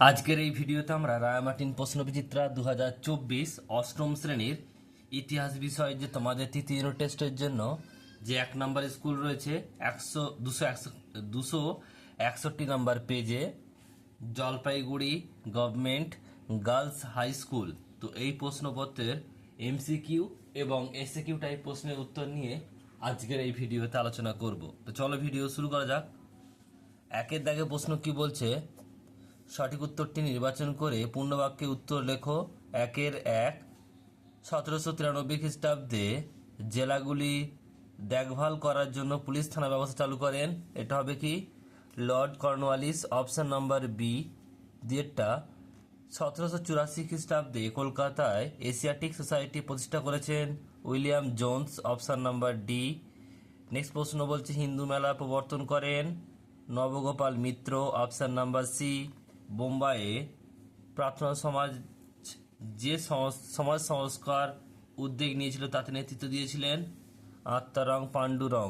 আজকের এই ভিডিওতে আমরা রায়ামার্টিন প্রশ্নবিচিত্রা 2024 অষ্টম শ্রেণীর ইতিহাস বিষয় যে তোমাদের তৃতীয় ইউনিট টেস্টের জন্য যে 1 নম্বর স্কুল রয়েছে 261 নম্বর পেজে Jalpaiguri government girls high school. তো এই প্রশ্নপত্রের এমসিকিউ এবং এসএকিউ টাইপ প্রশ্নের উত্তর নিয়ে আজকের এই ভিডিওতে আলোচনা করব। তো চলো ভিডিও শুরু করা যাক। একের দাগে প্রশ্ন কি বলছে, সঠিক উত্তরটি নির্বাচন করে পূর্ণবাক্যে উত্তর লেখো। 1 1793 খ্রিস্টাব্দে জেলাগুলি দেখভাল করার জন্য পুলিশ থানা ব্যবস্থা চালু করেন। এটা হবে কি Lord Cornwallis, option number B. দ্বিতীয়টা 1784 খ্রিস্টাব্দে কলকাতায় এশিয়াটিক সোসাইটি প্রতিষ্ঠা করেছেন William Jones, option number D. Next প্রশ্ন বলছে হিন্দু মেলা প্রবর্তন করেন Nabagopal Mitra, option number C. বোম্বাইয়ে প্রার্থনা সমাজ যে সমাজ সংস্কার উদ্যোগ নিয়েছিল তাতে নেতৃত্ব দিয়েছিলেন আত্মারাম Pandurang,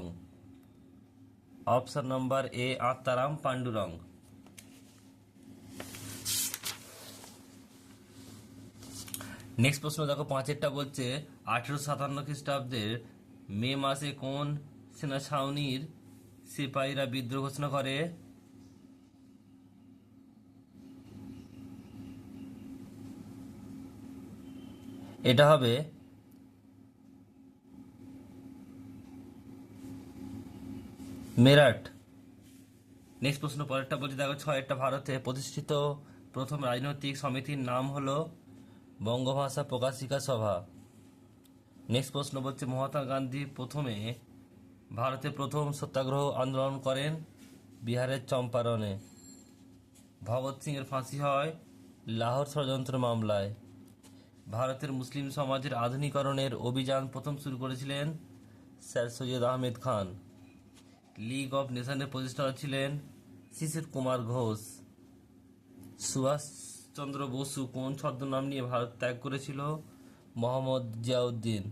option number A Atmaram Pandurang. Next প্রশ্ন দেখো 5-এরটা বলছে 1857 খ্রিস্টাব্দের মে মাসে কোন সেনা ছাউনির সিপাহীরা বিদ্রোহ ঘোষণা করে? এটা হবে মেরাট। নেক্সট প্রশ্ন পরেরটা বলছে দেখো 6-এরটা ভারতে প্রতিষ্ঠিত প্রথম রাজনৈতিক সমিতির নাম হলো বঙ্গভাষা প্রকাশিকা সভা। নেক্সট প্রশ্ন বলছে মহাত্মা গান্ধী প্রথমে ভারতে প্রথম সত্যাগ্রহ আন্দোলন করেন বিহারের চম্পারণে। ভগৎ সিং এর ফাঁসি হয় লাহোর ষড়যন্ত্র মামলায়। ভারতের মুসলিম সমাজের আধুনিকরণের অভিযান প্রথম শুরু করেছিলেন sir Syed Ahmed Khan. League of নেশনের প্রতিষ্ঠাতা ছিলেন শিশির কুমার ঘোষ। সুভাষচন্দ্র বসু কোন ছদ্মনাম নিয়ে ভারত ত্যাগ করেছিল? মোহাম্মদ জিয়াউদ্দিন।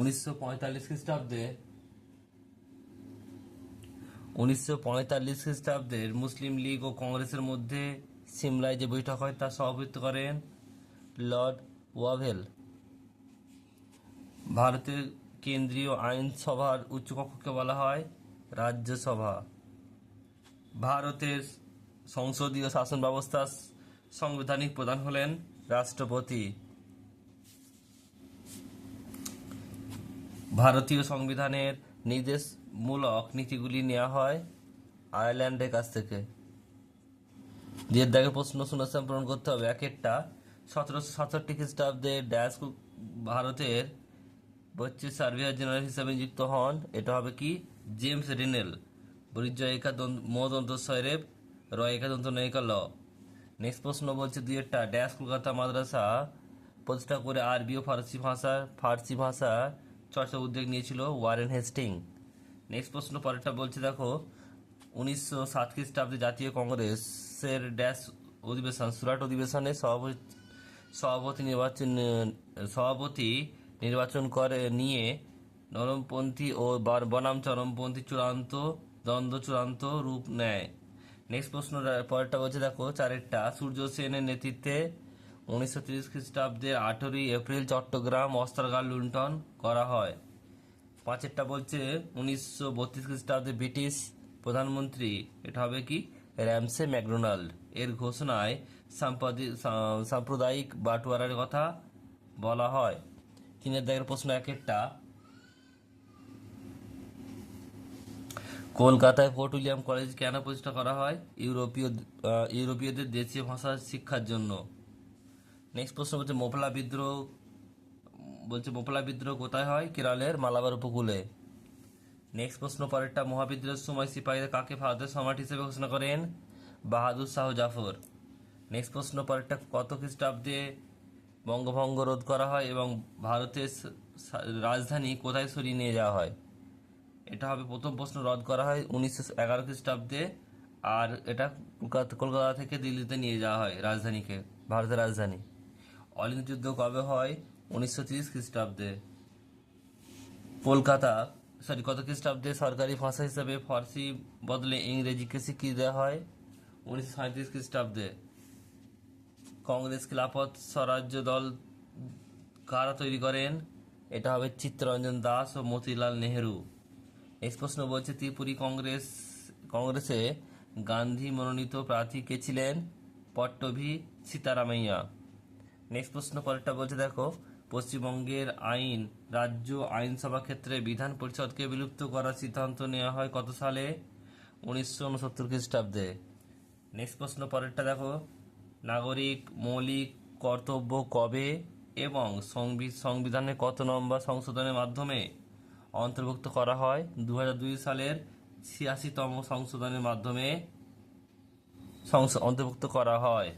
1945 খ্রিস্টাব্দের মুসলিম লীগ ও কংগ্রেসের মধ্যে সিমলায় যে বৈঠক হয় তার সভাপতিত্ব করেন লর্ড ওয়াভেল। ভারতের কেন্দ্রীয় আইনসভার উচ্চকক্ষকে বলা হয় রাজ্যসভা। ভারতের সংসদীয় শাসন ব্যবস্থার সাংবিধানিক প্রধান হলেন রাষ্ট্রপতি। ভারতীয় সংবিধানের নির্দেশমূলক নীতিগুলি নেওয়া হয় আয়ারল্যান্ডের কাছ থেকে। যে দাগে প্রশ্ন শূন্যস্থান পূরণ করতে হবে। 1-এরটা 1767 খ্রিস্টাব্দে ড্যাশ ভারতের সার্ভেয়ার জেনারেল হিসাবে নিযুক্ত হন। এটা হবে কি জেমস রিনেল। বরিজয়িকা মদন্তস্বরেব রয়িকা দন্তনয়িকা ল। নেক্সট প্রশ্ন বলছে 2-এরটা ড্যাশ কলকাতা মাদ্রাসা প্রতিষ্ঠা করে আরবি ও ফার্সি ভাষা চর্চা উদ্যোগ নিয়েছিল ওয়ারেন হেস্টিং। নেক্সট প্রশ্ন পরেরটা বলছে দেখো 1907 খ্রিস্টাব্দে জাতীয় কংগ্রেসের ড্যাশ অধিবেশন সুরাট অধিবেশনে সভাপতি নির্বাচন করে নিয়ে নরমপন্থী ও বনাম চরমপন্থী দ্বন্দ্ব চূড়ান্ত রূপ নেয়। নেক্সট প্রশ্ন পরেরটা বলছে দেখো 4-এরটা সূর্য সেনের নেতৃত্বে 1930 খ্রিস্টাব্দের 18 এপ্রিল চট্টগ্রাম অস্ত্রাগার লুণ্ঠন করা হয়। 5-এরটা বলছে 1932 খ্রিস্টাব্দে ব্রিটিশ প্রধানমন্ত্রী, এটা হবে কি র্যামসে ম্যাকডোনাল্ড এর ঘোষণায় সাম্প্রদায়িক বাটোয়ারার কথা বলা হয়। 3-এর দাগের প্রশ্ন 1-এরটা কলকাতায় ফোর্ট উইলিয়াম কলেজ কেন প্রতিষ্ঠা করা হয়? ইউরোপীয়দের দেশীয় ভাষা শিক্ষার জন্য। নেক্সট প্রশ্ন বলছে মোপলা বিদ্রোহ কোথায় হয়? কেরলের মালাবার উপকূলে। নেক্সট প্রশ্ন পরেরটা মহাবিদ্রোহের সময় সিপাহীরা কাকে ভারতের সম্রাট হিসেবে ঘোষণা করেন? বাহাদুর শাহ জাফর। নেক্সট প্রশ্ন পরেরটা কত খ্রিস্টাব্দে বঙ্গভঙ্গ রোধ করা হয় এবং ভারতের রাজধানী কোথায় সরিয়ে নিয়ে যাওয়া হয়? এটা হবে প্রথম প্রশ্ন রদ করা হয় 1911 খ্রিস্টাব্দে, আর এটা কলকাতা থেকে দিল্লিতে নিয়ে যাওয়া হয় রাজধানীকে, ভারতের রাজধানী। অলিন্দ যুদ্ধ কবে হয়? 1930 খ্রিস্টাব্দে। কত খ্রিস্টাব্দে সরকারি ভাষা হিসেবে ফার্সি বদলে ইংরেজিকে স্বীকৃতি দেওয়া হয়? 1937 খ্রিস্টাব্দে। কংগ্রেস খিলাফত স্বরাজ্য দল কারা তৈরি করেন? এটা হবে চিত্তরঞ্জন দাস ও মতিলাল নেহেরু। নেক্সট প্রশ্ন বলছে ত্রিপুরী কংগ্রেসে গান্ধী মনোনীত প্রার্থী কে ছিলেন? পট্টভি সীতারামাইয়া। নেক্সট প্রশ্ন পরেরটা বলছে দেখো, পশ্চিমবঙ্গের রাজ্য আইনসভা ক্ষেত্রে বিধান পরিষদকে বিলুপ্ত করার সিদ্ধান্ত নেওয়া হয় কত সালে? 1969 খ্রিস্টাব্দে। নেক্সট প্রশ্ন পরেরটা দেখো, নাগরিক মৌলিক কর্তব্য কবে এবং সংবিধানের কত নম্বর সংশোধনের মাধ্যমে অন্তর্ভুক্ত করা হয়? 2002 সালের 86তম সংশোধনের মাধ্যমে অন্তর্ভুক্ত করা হয়।